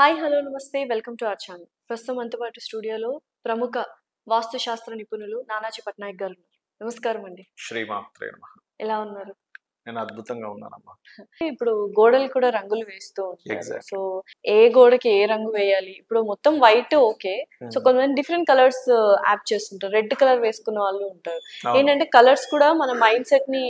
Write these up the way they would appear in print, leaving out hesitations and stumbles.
Hi hello నమస్తే welcome to our channel. ప్రస్తుతం మనతో పాటు స్టూడియోలో ప్రముఖ వాస్తుశాస్త్ర నిపుణులు నానాజీ పట్నాయక్ గారు ఉన్నారు. నమస్కారం అండి. శ్రీమాత్రే నమః. ఎలా ఉన్నారు? నేను అద్భుతంగా ఉన్నానమ్మా. ఇప్పుడు గోడలు కూడా రంగులు వేస్తూ ఉంటారు. ఎగ్జాక్ట్. సో ఏ గోడకి ఏ రంగు వేయాలి? ఇప్పుడు మొత్తం వైట్ ఓకే. సో కొంతమంది డిఫరెంట్ కలర్స్ యాడ్ చేస్తుంటారు. రెడ్ కలర్ వేసుకున్న వాళ్ళు ఉంటారు. ఏంటంటే కలర్స్ కూడా మన మైండ్ సెట్ ని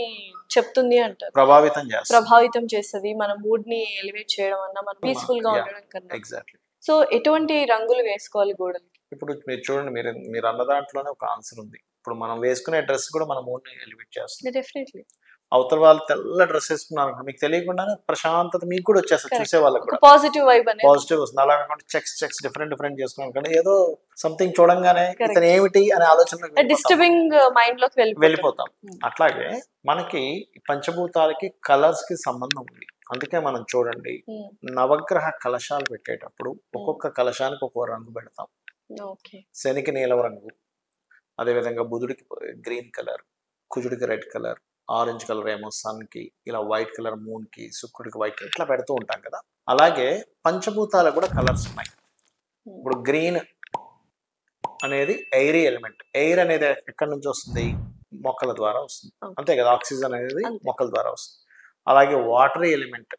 చెప్తుంది అంటారు. ప్రభావితం చేస్తుంది. మన మూడ్ ని ఎలివేట్ చేయడం అన్నా మనం పీస్ఫుల్ గా ఉండడం కన్నా. ఎగ్జాక్ట్లీ. సో ఎటువంటి రంగులు వేసుకోవాలి గోడలకి? ఇప్పుడు మీరు చూడండి, మీరు అన్న దాంట్లోనే ఒక ఆన్సర్ ఉంది. ఇప్పుడు మనం వేసుకునే డ్రెస్ కూడా మన మూడ్ ని ఎలివేట్ చేస్తుంది. డెఫినెట్లీ. అవతల వాళ్ళు తెల్ల డ్రెస్ వేసుకున్నారు మీకు తెలియకుండానే ప్రశాంతత మీకు కూడా వచ్చేస్తుంది. చూసే వాళ్ళకి కూడా పాజిటివ్ వైబ్ అనేది పాజిటివ్ వస్తుంది. అలా కాకుండా చెక్స్ డిఫరెంట్ చేసుకున్నాను కానీ ఏదో సంథింగ్ చూడంగానే ఇతను ఏమిటి అనే ఆలోచన డిస్టర్బింగ్ మైండ్ లోకి వెళ్ళిపోతాం. అట్లాగే మనకి పంచభూతాలకి కలర్స్ కి సంబంధం ఉంది. అందుకే మనం చూడండి, నవగ్రహ కలశాలు పెట్టేటప్పుడు ఒక్కొక్క కలశానికి ఒక్కో రంగు పెడతాం. శనికి నీలం రంగు, అదేవిధంగా బుధుడికి గ్రీన్ కలర్, కుజుడికి రెడ్ కలర్, ఆరెంజ్ కలర్ ఏమో సన్ కి, ఇలా వైట్ కలర్ మూన్ కి, శుక్రుడికి వైట్ కలర్, ఇట్లా పెడుతూ ఉంటాం కదా. అలాగే పంచభూతాలకు కూడా కలర్స్ ఉన్నాయి. ఇప్పుడు గ్రీన్ అనేది ఎయిరీ ఎలిమెంట్. ఎయిర్ అనేది ఎక్కడి నుంచి వస్తుంది? మొక్కల ద్వారా వస్తుంది, అంతే కదా. ఆక్సిజన్ అనేది మొక్కల ద్వారా వస్తుంది. అలాగే వాటరీ ఎలిమెంట్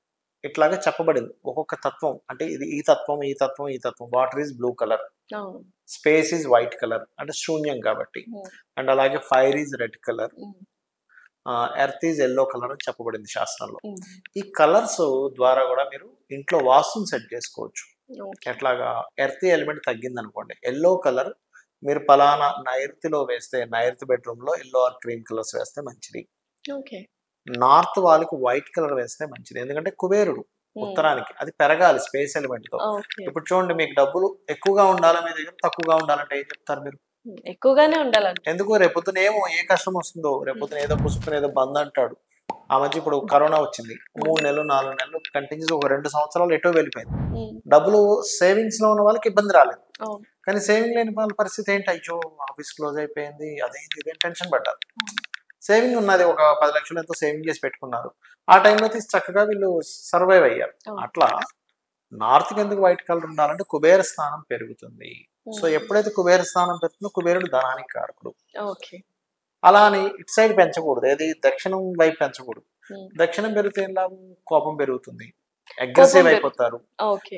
ఇట్లాగా చెప్పబడింది. ఒక్కొక్క తత్వం అంటే ఇది ఈ తత్వం ఈ తత్వం ఈ తత్వం. Water is blue colour, space is white colour అంటే శూన్యం కాబట్టి, అండ్ అలాగే fire is red colour, earth is yellow colour అని చెప్పబడింది శాస్త్రంలో. ఈ కలర్స్ ద్వారా కూడా మీరు ఇంట్లో వాస్తుని సెట్ చేసుకోవచ్చు. ఎట్లాగా? ఎర్త్ ఎలిమెంట్ తగ్గింది అనుకోండి, ఎల్లో కలర్ మీరు పలానా నైరుతిలో వేస్తే, నైరుతి బెడ్రూమ్ లో ఎల్లో ఆర్ క్రీమ్ కలర్స్ వేస్తే మంచిది. నార్త్ వాళ్ళకి వైట్ కలర్ వేస్తే మంచిది. ఎందుకంటే కుబేరుడు ఉత్తరానికి, అది పెరగాలి స్పేస్ ఎలిమెంట్ తో. ఇప్పుడు చూడండి, మీకు డబ్బులు ఎక్కువగా ఉండాలి మీ దగ్గర, తక్కువగా ఉండాలంటే ఏం చెప్తారు మీరు? ఎక్కువగానే ఉండాలండి. ఎందుకు? రేపొద్దున ఏమో ఏ కష్టం వస్తుందో, రేపొద్దున ఏదో పుసుకుని ఏదో బంద్ అంటాడు. ఆ మధ్య ఇప్పుడు కరోనా వచ్చింది, 3 నెలలు 4 నెలలు కంటిన్యూస్, ఒక 2 సంవత్సరాలు ఎటో వెళ్ళిపోయింది. డబ్బులు సేవింగ్స్ లో ఉన్న వాళ్ళకి ఇబ్బంది రాలేదు, కానీ సేవింగ్ లేని వాళ్ళ పరిస్థితి ఏంటి? అయ్యో ఆఫీస్ క్లోజ్ అయిపోయింది, అదేంటి ఇదేం టెన్షన్ పడ్డారు. సేవింగ్ ఉన్నది, ఒక 10 లక్షలు ఎంతో సేవింగ్ చేసి పెట్టుకున్నారు. ఆ టైంలో తీసి చక్కగా వీళ్ళు సర్వైవ్ అయ్యారు. అట్లా నార్త్కి ఎందుకు వైట్ కలర్ ఉండాలంటే కుబేర స్థానం పెరుగుతుంది. సో ఎప్పుడైతే కుబేర స్థానం పెరుగుతుందో, కుబేరుడు ధనానికి కారకుడు. అలా అని ఇటు సైడ్ పెంచకూడదు, ఏది దక్షిణం వైపు పెంచకూడదు. దక్షిణం పెరిగితే ఏం లాభం? కోపం పెరుగుతుంది, అగ్రెసివ్ అయిపోతారు.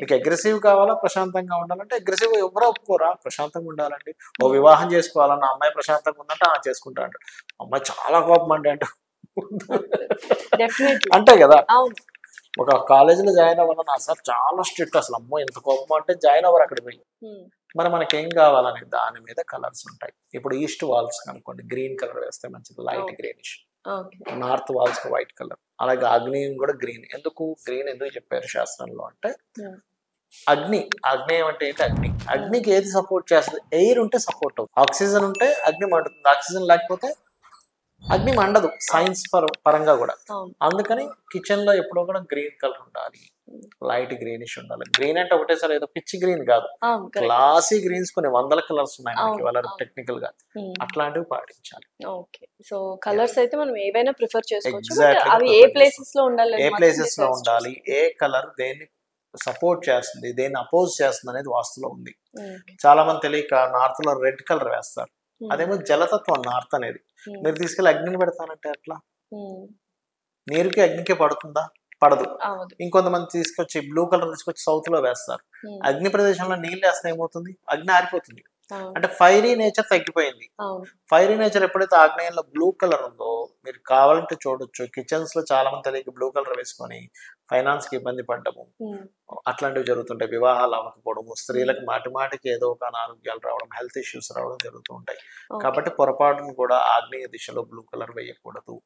మీకు అగ్రెసివ్ కావాలా, ప్రశాంతంగా ఉండాలంటే అగ్రెసివ్ ఎవరో ఒప్పుకోరా? ప్రశాంతంగా ఉండాలండి. ఓ వివాహం చేసుకోవాలన్న అమ్మాయి ప్రశాంతంగా ఉందంటే చేసుకుంటా అంటాడు. అమ్మాయి చాలా కోపం అండి అంటే అంతే కదా. ఒక కాలేజీలో జాయిన్ అవ్వాలన్నా సార్ చాలా స్ట్రిక్ట్, అసలు అమ్మో ఎంత కోపం అంటే జాయిన్ అవ్వరు అక్కడికి పోయి. మరి మనకేం కావాలని దాని మీద కలర్స్ ఉంటాయి. ఇప్పుడు ఈస్ట్ వాల్స్ కనుకోండి, గ్రీన్ కలర్ వేస్తే మంచిది, light greenish. North walls white colour. అలాగే అగ్ని కూడా గ్రీన్. గ్రీన్ ఎందుకు చెప్పారు శాస్త్రంలో అంటే, అగ్ని ఏమంటే ఏంటి? అగ్నికి ఏది సపోర్ట్ చేస్తుంది? ఎయిర్ ఉంటే సపోర్ట్ అవుతుంది, ఆక్సిజన్ ఉంటే అగ్ని మండుతుంది, ఆక్సిజన్ లేకపోతే అగ్ని మండదు, సైన్స్ పరంగా కూడా. అందుకని కిచెన్ లో ఎప్పుడో కూడా గ్రీన్ కలర్ ఉండాలి, లైట్ గ్రీనిష్ ఉండాలి. గ్రీన్ అంటే ఒకటేసారి ఏదో పిచ్చి గ్రీన్ కాదు, క్లాసీ గ్రీన్స్ కొన్ని 100 కలర్స్ ఉన్నాయి వాళ్ళ టెక్నికల్ గా. అట్లాంటివి పాటించాలి. సో కలర్స్ అయితే మనం ఏవైనా ప్రిఫర్ చేసుకోవచ్చు. ఎగ్జాక్ట్లీ. ఏ ప్లేసెస్ లో ఉండాలి, ఏ కలర్ దేన్ని సపోర్ట్ చేస్తుంది, దేన్ని అపోజ్ చేస్తుంది అనేది వాస్తులో ఉంది. చాలా మంది తెలియక నార్త్ లో రెడ్ కలర్ వేస్తారు. అదేమో జలతత్వం నార్త్ అనేది. మీరు తీసుకెళ్ళి అగ్నిని పెడతానంటే అట్లా నీరుకి అగ్నికి పడుతుందా? పడదు. ఇంకొంతమంది తీసుకొచ్చి బ్లూ కలర్ తీసుకొచ్చి సౌత్ లో వేస్తారు. అగ్ని ప్రదేశంలో నీళ్ళు వేస్తే ఏమవుతుంది? అగ్ని ఆరిపోతుంది. అంటే ఫైరీ నేచర్ తగ్గిపోయింది. ఫైరీ నేచర్ ఎప్పుడైతే ఆగ్నేయంలో బ్లూ కలర్ ఉందో, మీరు కావాలంటే చూడొచ్చు, కిచెన్స్ లో చాలా మంది తెలియక బ్లూ కలర్ వేసుకొని ఫైనాన్స్ కి ఇబ్బంది పడ్డము, అట్లాంటివి జరుగుతుంటాయి. వివాహాలు అవ్వకపోవడము, స్త్రీలకు మాటికి ఏదో ఒక అనారోగ్యాలు రావడం, హెల్త్ ఇష్యూస్ రావడం జరుగుతూ ఉంటాయి. కాబట్టి పొరపాటును కూడా ఆగ్నేయ దిశలో బ్లూ కలర్ వేయకూడదు.